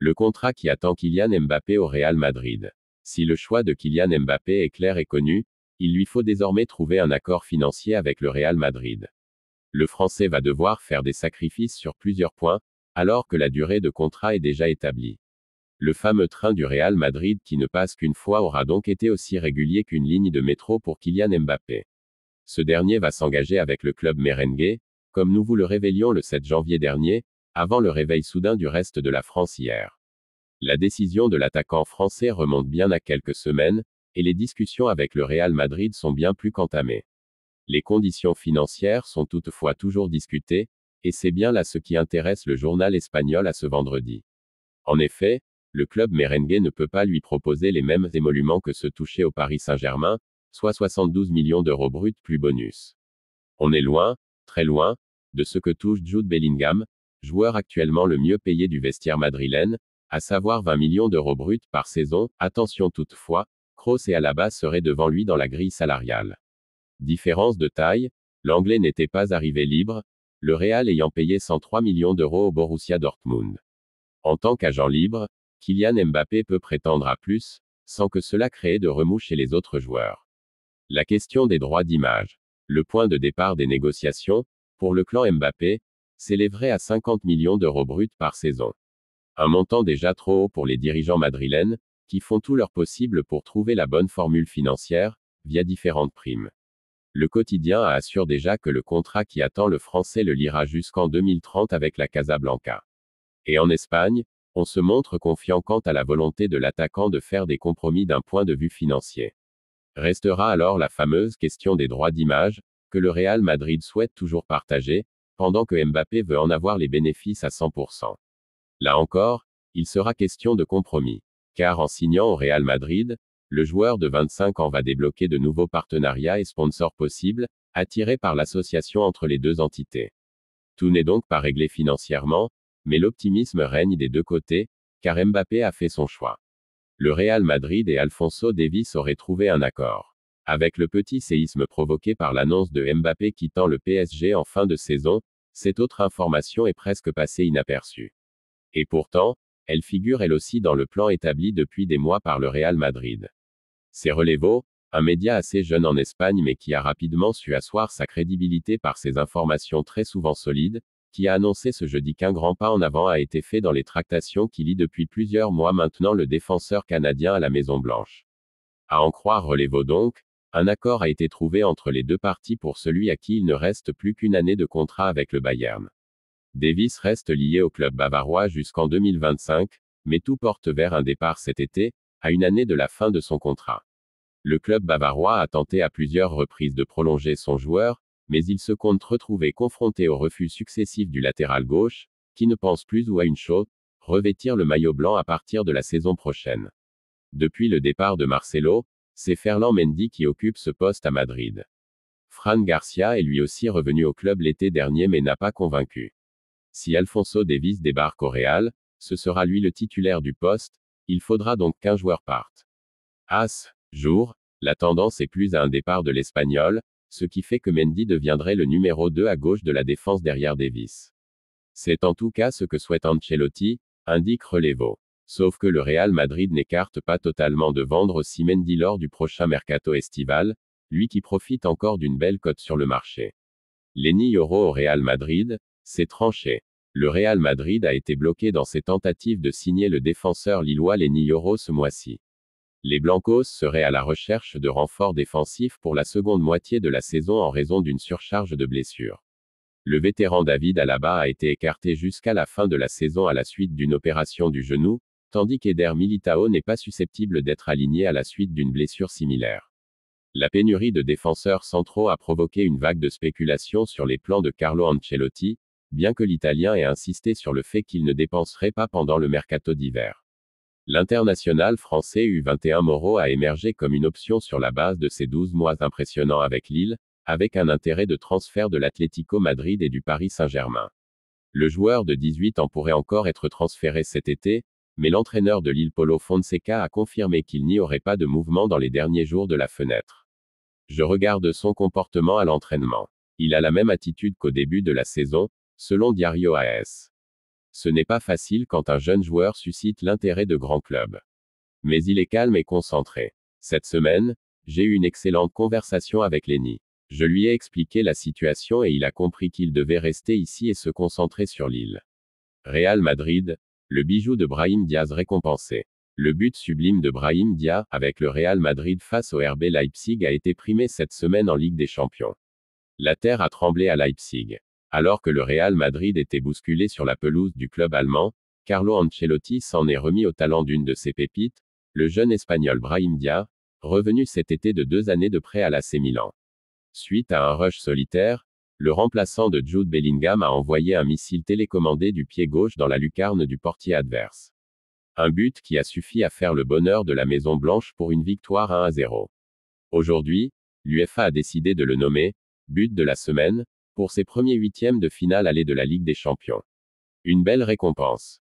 Le contrat qui attend Kylian Mbappé au Real Madrid. Si le choix de Kylian Mbappé est clair et connu, il lui faut désormais trouver un accord financier avec le Real Madrid. Le Français va devoir faire des sacrifices sur plusieurs points, alors que la durée de contrat est déjà établie. Le fameux train du Real Madrid qui ne passe qu'une fois aura donc été aussi régulier qu'une ligne de métro pour Kylian Mbappé. Ce dernier va s'engager avec le club merengue, comme nous vous le révélions le 7 janvier dernier, avant le réveil soudain du reste de la France hier. La décision de l'attaquant français remonte bien à quelques semaines, et les discussions avec le Real Madrid sont bien plus qu'entamées. Les conditions financières sont toutefois toujours discutées, et c'est bien là ce qui intéresse le journal espagnol à ce vendredi. En effet, le club merengue ne peut pas lui proposer les mêmes émoluments que ceux touchés au Paris Saint-Germain, soit 72 millions d'euros bruts plus bonus. On est loin, très loin, de ce que touche Jude Bellingham, joueur actuellement le mieux payé du vestiaire madrilène, à savoir 20 millions d'euros bruts par saison. Attention toutefois, Kroos et Alaba seraient devant lui dans la grille salariale. Différence de taille, l'Anglais n'était pas arrivé libre, le Real ayant payé 103 millions d'euros au Borussia Dortmund. En tant qu'agent libre, Kylian Mbappé peut prétendre à plus, sans que cela crée de remous chez les autres joueurs. La question des droits d'image. Le point de départ des négociations, pour le clan Mbappé, s'élèverait à 50 millions d'euros bruts par saison. Un montant déjà trop haut pour les dirigeants madrilènes, qui font tout leur possible pour trouver la bonne formule financière, via différentes primes. Le quotidien assure déjà que le contrat qui attend le Français le lira jusqu'en 2030 avec la Casablanca. Et en Espagne, on se montre confiant quant à la volonté de l'attaquant de faire des compromis d'un point de vue financier. Restera alors la fameuse question des droits d'image, que le Real Madrid souhaite toujours partager, pendant que Mbappé veut en avoir les bénéfices à 100%. Là encore, il sera question de compromis. Car en signant au Real Madrid, le joueur de 25 ans va débloquer de nouveaux partenariats et sponsors possibles, attirés par l'association entre les deux entités. Tout n'est donc pas réglé financièrement, mais l'optimisme règne des deux côtés, car Mbappé a fait son choix. Le Real Madrid et Alphonso Davies auraient trouvé un accord. Avec le petit séisme provoqué par l'annonce de Mbappé quittant le PSG en fin de saison, cette autre information est presque passée inaperçue. Et pourtant, elle figure elle aussi dans le plan établi depuis des mois par le Real Madrid. C'est Relevo, un média assez jeune en Espagne mais qui a rapidement su asseoir sa crédibilité par ses informations très souvent solides, qui a annoncé ce jeudi qu'un grand pas en avant a été fait dans les tractations qui lient depuis plusieurs mois maintenant le défenseur canadien à la Maison-Blanche. À en croire Relevo donc, un accord a été trouvé entre les deux parties pour celui à qui il ne reste plus qu'une année de contrat avec le Bayern. Davies reste lié au club bavarois jusqu'en 2025, mais tout porte vers un départ cet été, à une année de la fin de son contrat. Le club bavarois a tenté à plusieurs reprises de prolonger son joueur, mais il se compte retrouvé confronté aux refus successifs du latéral gauche, qui ne pense plus ou à une chose, revêtir le maillot blanc à partir de la saison prochaine. Depuis le départ de Marcelo, c'est Ferland Mendy qui occupe ce poste à Madrid. Fran Garcia est lui aussi revenu au club l'été dernier mais n'a pas convaincu. Si Alphonso Davies débarque au Real, ce sera lui le titulaire du poste, il faudra donc qu'un joueur parte. À ce jour, la tendance est plus à un départ de l'Espagnol, ce qui fait que Mendy deviendrait le numéro 2 à gauche de la défense derrière Davies. C'est en tout cas ce que souhaite Ancelotti, indique Relevo. Sauf que le Real Madrid n'écarte pas totalement de vendre aussi Mendy lors du prochain mercato estival, lui qui profite encore d'une belle cote sur le marché. Lenny Yoro au Real Madrid, c'est tranché. Le Real Madrid a été bloqué dans ses tentatives de signer le défenseur lillois Lenny Yoro ce mois-ci. Les Blancos seraient à la recherche de renforts défensifs pour la seconde moitié de la saison en raison d'une surcharge de blessures. Le vétéran David Alaba a été écarté jusqu'à la fin de la saison à la suite d'une opération du genou, tandis qu'Eder Militao n'est pas susceptible d'être aligné à la suite d'une blessure similaire. La pénurie de défenseurs centraux a provoqué une vague de spéculation sur les plans de Carlo Ancelotti, bien que l'Italien ait insisté sur le fait qu'il ne dépenserait pas pendant le mercato d'hiver. L'international français U21 Moro a émergé comme une option sur la base de ses 12 mois impressionnants avec Lille, avec un intérêt de transfert de l'Atlético Madrid et du Paris Saint-Germain. Le joueur de 18 ans pourrait encore être transféré cet été, mais l'entraîneur de Lille Paulo Fonseca a confirmé qu'il n'y aurait pas de mouvement dans les derniers jours de la fenêtre. Je regarde son comportement à l'entraînement. Il a la même attitude qu'au début de la saison, selon Diario AS. Ce n'est pas facile quand un jeune joueur suscite l'intérêt de grands clubs. Mais il est calme et concentré. Cette semaine, j'ai eu une excellente conversation avec Lenny. Je lui ai expliqué la situation et il a compris qu'il devait rester ici et se concentrer sur Lille. Real Madrid, le bijou de Brahim Diaz récompensé. Le but sublime de Brahim Diaz, avec le Real Madrid face au RB Leipzig a été primé cette semaine en Ligue des Champions. La terre a tremblé à Leipzig. Alors que le Real Madrid était bousculé sur la pelouse du club allemand, Carlo Ancelotti s'en est remis au talent d'une de ses pépites, le jeune Espagnol Brahim Diaz, revenu cet été de 2 années de prêt à l'AC Milan. Suite à un rush solitaire, le remplaçant de Jude Bellingham a envoyé un missile télécommandé du pied gauche dans la lucarne du portier adverse. Un but qui a suffi à faire le bonheur de la Maison Blanche pour une victoire 1-0. Aujourd'hui, l'UEFA a décidé de le nommer but de la semaine pour ses premiers huitièmes de finale aller de la Ligue des Champions. Une belle récompense.